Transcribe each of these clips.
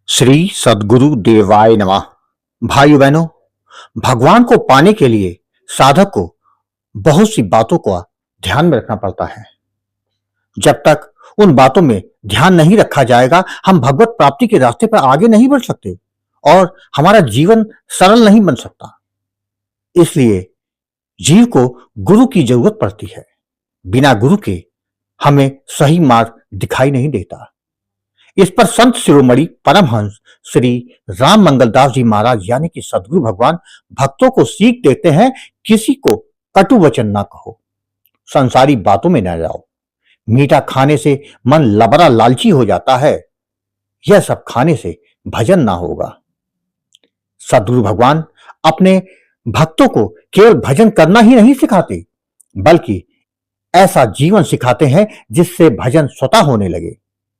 श्री सद्गुरु देवाय नमः। भाइयों बहनों, भगवान को पाने के लिए साधक को बहुत सी बातों को ध्यान में रखना पड़ता है। जब तक उन बातों में ध्यान नहीं रखा जाएगा, हम भगवत प्राप्ति के रास्ते पर आगे नहीं बढ़ सकते और हमारा जीवन सरल नहीं बन सकता। इसलिए जीव को गुरु की जरूरत पड़ती है। बिना गुरु के हमें सही मार्ग दिखाई नहीं देता। इस पर संत शिरोमणि परमहंस श्री राम मंगलदास जी महाराज यानी कि सदगुरु भगवान भक्तों को सीख देते हैं, किसी को कटु वचन ना कहो, संसारी बातों में न जाओ। मीठा खाने से मन लबरा लालची हो जाता है, यह सब खाने से भजन ना होगा। सदगुरु भगवान अपने भक्तों को केवल भजन करना ही नहीं सिखाते, बल्कि ऐसा जीवन सिखाते हैं जिससे भजन स्वतः होने लगे।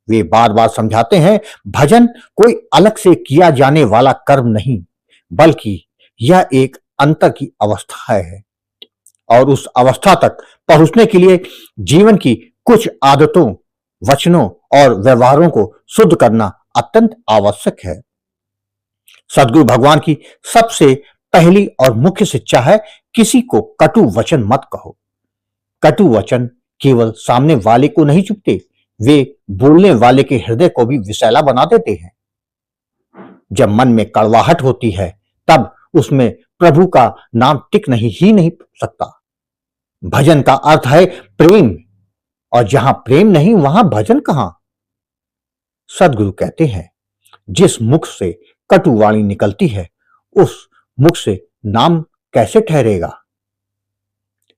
वे बार बार समझाते हैं, भजन कोई अलग से किया जाने वाला कर्म नहीं, बल्कि यह एक अंतर की अवस्था है और उस अवस्था तक पहुंचने के लिए जीवन की कुछ आदतों, वचनों और व्यवहारों को शुद्ध करना अत्यंत आवश्यक है। सदगुरु भगवान की सबसे पहली और मुख्य शिक्षा है, किसी को कटु वचन मत कहो। कटु वचन केवल सामने वाले को नहीं चुभते, वे बोलने वाले के हृदय को भी विषैला बना देते हैं। जब मन में कड़वाहट होती है, तब उसमें प्रभु का नाम टिक नहीं सकता। भजन का अर्थ है प्रेम, और जहां प्रेम नहीं वहां भजन कहां। सदगुरु कहते हैं, जिस मुख से कटु वाणी निकलती है, उस मुख से नाम कैसे ठहरेगा।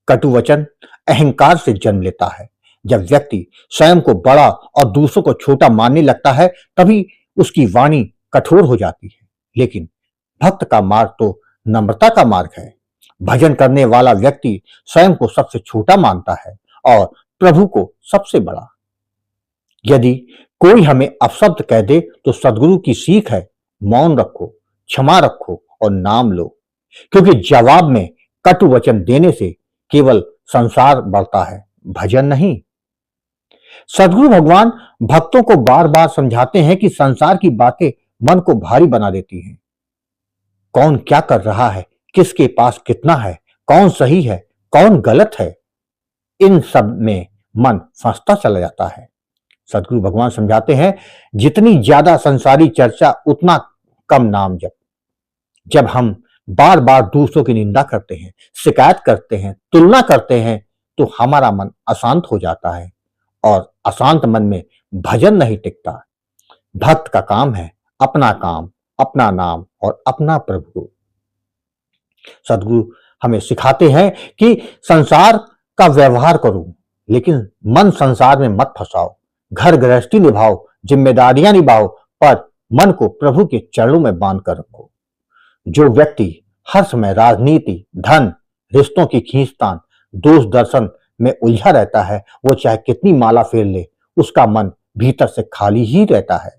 कटु वचन अहंकार से जन्म लेता है। जब व्यक्ति स्वयं को बड़ा और दूसरों को छोटा मानने लगता है, तभी उसकी वाणी कठोर हो जाती है। लेकिन भक्त का मार्ग तो नम्रता का मार्ग है। भजन करने वाला व्यक्ति स्वयं को सबसे छोटा मानता है और प्रभु को सबसे बड़ा। यदि कोई हमें अपशब्द कह दे तो सदगुरु की सीख है, मौन रखो, क्षमा रखो और नाम लो, क्योंकि जवाब में कटु वचन देने से केवल संसार बढ़ता है, भजन नहीं। सदगुरु भगवान भक्तों को बार बार समझाते हैं कि संसार की बातें मन को भारी बना देती हैं। कौन क्या कर रहा है, किसके पास कितना है, कौन सही है, कौन गलत है, इन सब में मन फंसता चला जाता है। सदगुरु भगवान समझाते हैं, जितनी ज्यादा संसारी चर्चा उतना कम नाम जप। जब हम बार बार दूसरों की निंदा करते हैं, शिकायत करते हैं, तुलना करते हैं, तो हमारा मन अशांत हो जाता है और अशांत मन में भजन नहीं टिकता। भक्त का काम है अपना काम, अपना नाम और अपना प्रभु। सदगुरु हमें सिखाते हैं कि संसार का व्यवहार करो, लेकिन मन संसार में मत फंसाओ। घर गृहस्थी निभाओ, जिम्मेदारियां निभाओ, पर मन को प्रभु के चरणों में बांध कर रखो। जो व्यक्ति हर समय राजनीति, धन, रिश्तों की खींचतान, दोष दर्शन में उलझा रहता है, वो चाहे कितनी माला फेर ले, उसका मन भीतर से खाली ही रहता है।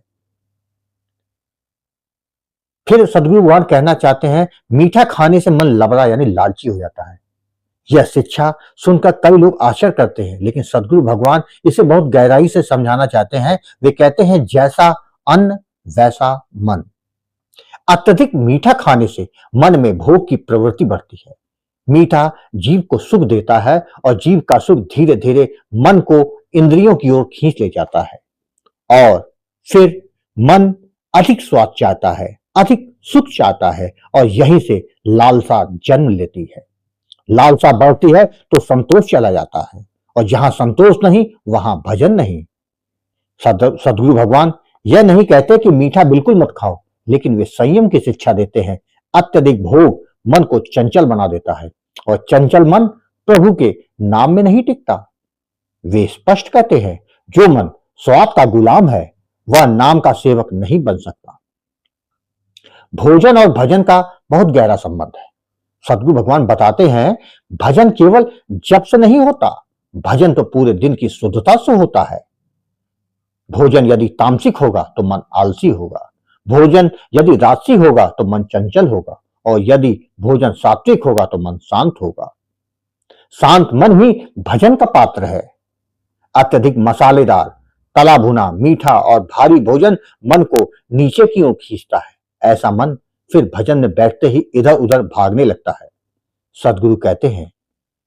फिर सदगुरु भगवान कहना चाहते हैं, मीठा खाने से मन लबड़ा यानी लालची हो जाता है। यह शिक्षा सुनकर कई लोग आश्चर्य करते हैं, लेकिन सदगुरु भगवान इसे बहुत गहराई से समझाना चाहते हैं। वे कहते हैं, जैसा अन्न वैसा मन। अत्यधिक मीठा खाने से मन में भोग की प्रवृत्ति बढ़ती है। मीठा जीव को सुख देता है और जीव का सुख धीरे धीरे मन को इंद्रियों की ओर खींच ले जाता है और फिर मन अधिक स्वाद चाहता है, अधिक सुख चाहता है और यहीं से लालसा जन्म लेती है। लालसा बढ़ती है तो संतोष चला जाता है और जहां संतोष नहीं वहां भजन नहीं। सदगुरु भगवान यह नहीं कहते कि मीठा बिल्कुल मत खाओ, लेकिन वे संयम की शिक्षा देते हैं। अत्यधिक भोग मन को चंचल बना देता है और चंचल मन प्रभु के नाम में नहीं टिकता। वे स्पष्ट कहते हैं, जो मन स्वाद का गुलाम है वह नाम का सेवक नहीं बन सकता। भोजन और भजन का बहुत गहरा संबंध है। सदगुरु भगवान बताते हैं, भजन केवल जप से नहीं होता, भजन तो पूरे दिन की शुद्धता से होता है। भोजन यदि तामसिक होगा तो मन आलसी होगा, भोजन यदि राजसी होगा तो मन चंचल होगा और यदि भोजन सात्विक होगा तो मन शांत होगा। शांत मन ही भजन का पात्र है। अत्यधिक मसालेदार, तला भुना मीठा और भारी भोजन मन को नीचे की ओर खींचता है। ऐसा मन फिर भजन में बैठते ही इधर उधर भागने लगता है। सदगुरु कहते हैं,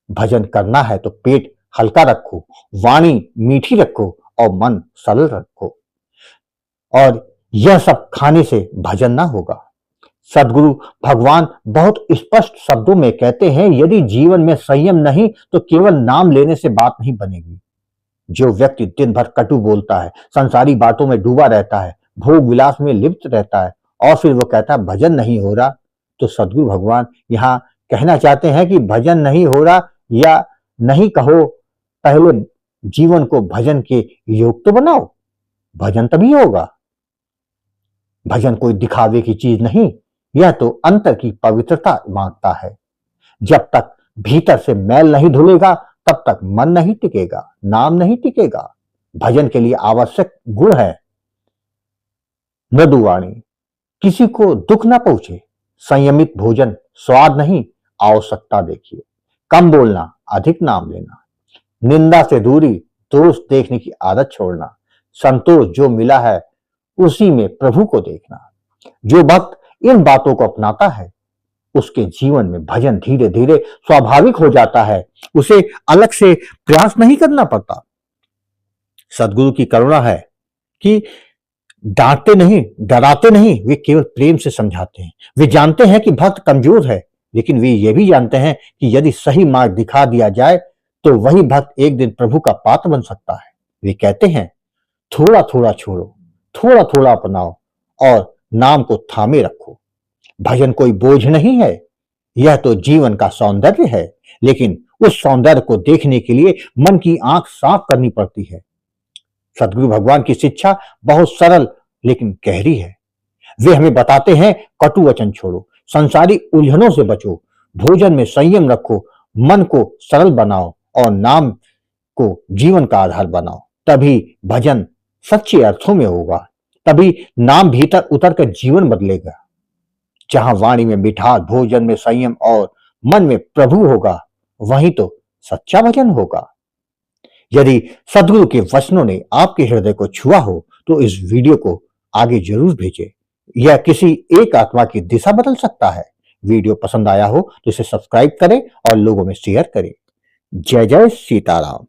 भजन करना है तो पेट हल्का रखो, वाणी मीठी रखो और मन सरल रखो, और यह सब खाने से भजन ना होगा। सदगुरु भगवान बहुत स्पष्ट शब्दों में कहते हैं, यदि जीवन में संयम नहीं तो केवल नाम लेने से बात नहीं बनेगी। जो व्यक्ति दिन भर कटु बोलता है, संसारी बातों में डूबा रहता है, भोग विलास में लिप्त रहता है और फिर वो कहता है भजन नहीं हो रहा, तो सदगुरु भगवान यहाँ कहना चाहते हैं कि भजन नहीं हो रहा या नहीं कहो, पहले जीवन को भजन के योग तो बनाओ, भजन तभी होगा। भजन कोई दिखावे की चीज नहीं, यह तो अंतर की पवित्रता मांगता है। जब तक भीतर से मैल नहीं धुलेगा तब तक मन नहीं टिकेगा, नाम नहीं टिकेगा। भजन के लिए आवश्यक गुण है मृदुवाणी, किसी को दुख ना पहुंचे, संयमित भोजन, स्वाद नहीं आवश्यकता देखिए, कम बोलना, अधिक नाम लेना, निंदा से दूरी, दोष देखने की आदत छोड़ना, संतोष जो मिला है उसी में प्रभु को देखना। जो भक्त इन बातों को अपनाता है उसके जीवन में भजन धीरे धीरे स्वाभाविक हो जाता है, उसे अलग से प्रयास नहीं करना पड़ता। सदगुरु की करुणा है कि डांटते नहीं, डराते नहीं, वे केवल प्रेम से समझाते हैं। वे जानते हैं कि भक्त कमजोर है, लेकिन वे ये भी जानते हैं कि यदि सही मार्ग दिखा दिया जाए तो वही भक्त एक दिन प्रभु का पात्र बन सकता है। वे कहते हैं, थोड़ा थोड़ा छोड़ो, थोड़ा थोड़ा अपनाओ और नाम को थामे रखो। भजन कोई बोझ नहीं है, यह तो जीवन का सौंदर्य है, लेकिन उस सौंदर्य को देखने के लिए मन की आंख साफ करनी पड़ती है। सदगुरु भगवान की शिक्षा बहुत सरल लेकिन गहरी है। वे हमें बताते हैं, कटु वचन छोड़ो, संसारी उलझनों से बचो, भोजन में संयम रखो, मन को सरल बनाओ और नाम को जीवन का आधार बनाओ। तभी भजन सच्चे अर्थों में होगा, तभी नाम भीतर उतर कर जीवन बदलेगा। जहां वाणी में मिठास, भोजन में संयम और मन में प्रभु होगा, वहीं तो सच्चा भजन होगा। यदि सदगुरु के वचनों ने आपके हृदय को छुआ हो तो इस वीडियो को आगे जरूर भेजें। यह किसी एक आत्मा की दिशा बदल सकता है। वीडियो पसंद आया हो तो इसे सब्सक्राइब करें और लोगों में शेयर करें। जय जय सीताराम।